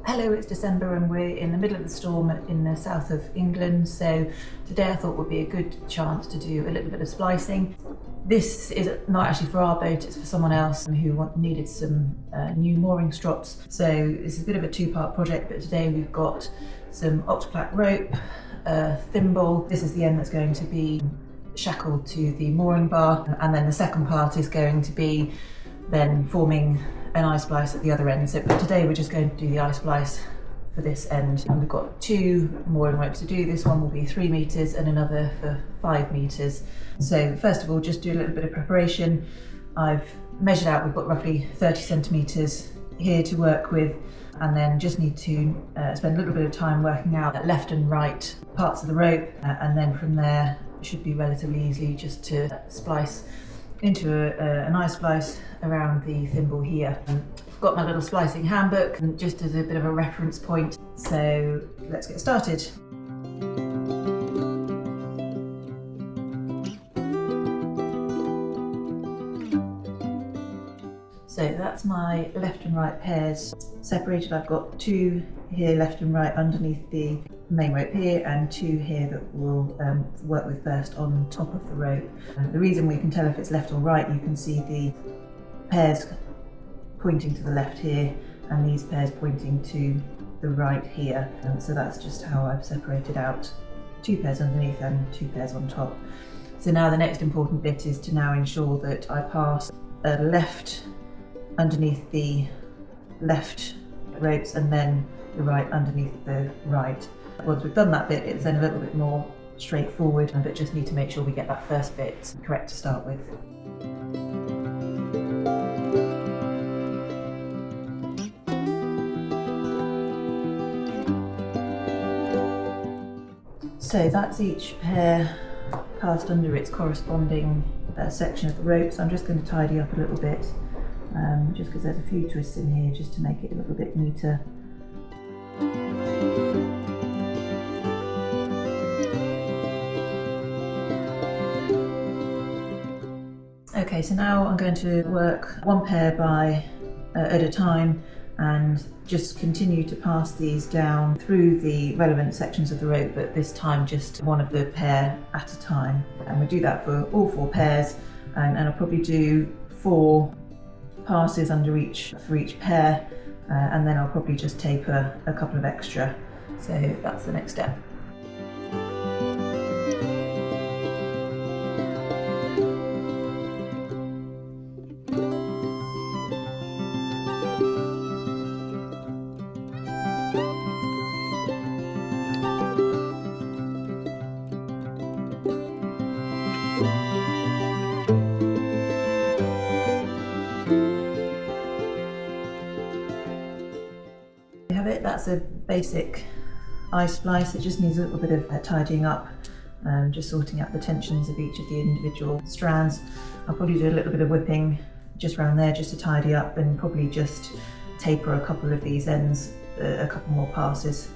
Hello, it's December and we're in the middle of the storm in the south of England, so today I thought would be a good chance to do a little bit of splicing. This is not actually for our boat, it's for someone else who needed some new mooring strops. So this is a bit of a two-part project, but today we've got some octoplaque rope, a thimble. This is the end that's going to be shackled to the mooring bar, and then the second part is going to be then forming an I-splice at the other end. So today we're just going to do the I-splice for this end. And we've got two mooring ropes to do. This one will be 3 meters and another for 5 meters. So first of all, just do a little bit of preparation. I've measured out, we've got roughly 30 centimeters here to work with, and then just need to spend a little bit of time working out left and right parts of the rope, and then from there it should be relatively easy just to splice into an I-splice around the thimble here. I've got my little splicing handbook just as a bit of a reference point, so let's get started. So that's my left and right pairs separated. I've got 2 here left and right underneath the main rope here, and 2 here that we'll work with first on top of the rope. The reason we can tell if it's left or right, you can see the pairs pointing to the left here and these pairs pointing to the right here. So that's just how I've separated out 2 pairs underneath and 2 pairs on top. So now the next important bit is to now ensure that I pass a left underneath the left ropes and then the right underneath the right. Once we've done that bit, it's then a little bit more straightforward, but just need to make sure we get that first bit correct to start with. So that's each pair passed under its corresponding section of the rope. So I'm just going to tidy up a little bit, just because there's a few twists in here just to make it a little bit neater. Okay, so now I'm going to work 1 pair at a time and just continue to pass these down through the relevant sections of the rope, but this time just one of the pair at a time. And we'll do that for all 4 pairs, and I'll probably do 4 passes for each pair, and then I'll probably just taper a couple of extra. So that's the next step. That's a basic I-splice. It just needs a little bit of tidying up, just sorting out the tensions of each of the individual strands. I'll probably do a little bit of whipping just around there just to tidy up, and probably just taper a couple of these ends, a couple more passes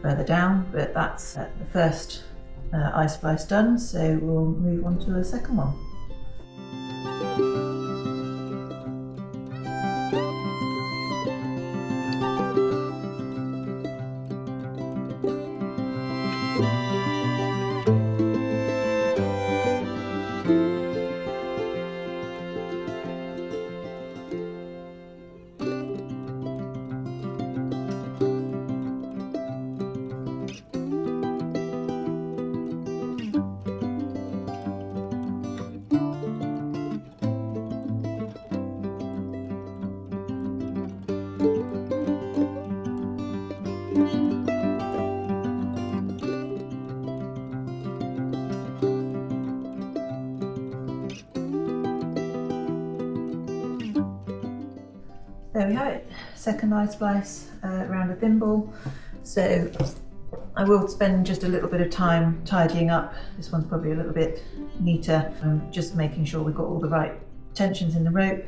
further down. But that's the first I-splice done, so we'll move on to the second one. There we have it, second I-splice around a thimble. So I will spend just a little bit of time tidying up. This one's probably a little bit neater, just making sure we've got all the right tensions in the rope,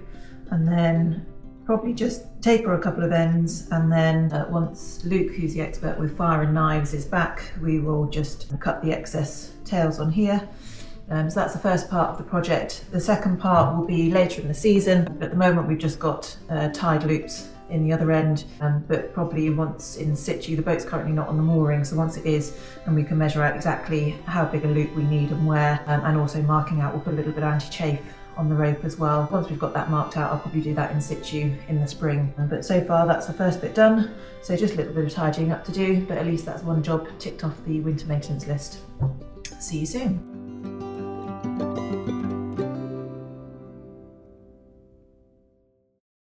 and then probably just taper a couple of ends, and then once Luke, who's the expert with fire and knives, is back, we will just cut the excess tails on here. So that's the first part of the project. The second part will be later in the season, but at the moment we've just got tied loops in the other end, but probably once in situ. The boat's currently not on the mooring, so once it is, and we can measure out exactly how big a loop we need and where, and also marking out, we'll put a little bit of anti-chafe on the rope as well. Once we've got that marked out, I'll probably do that in situ in the spring. But so far that's the first bit done, so just a little bit of tidying up to do, but at least that's one job ticked off the winter maintenance list. See you soon.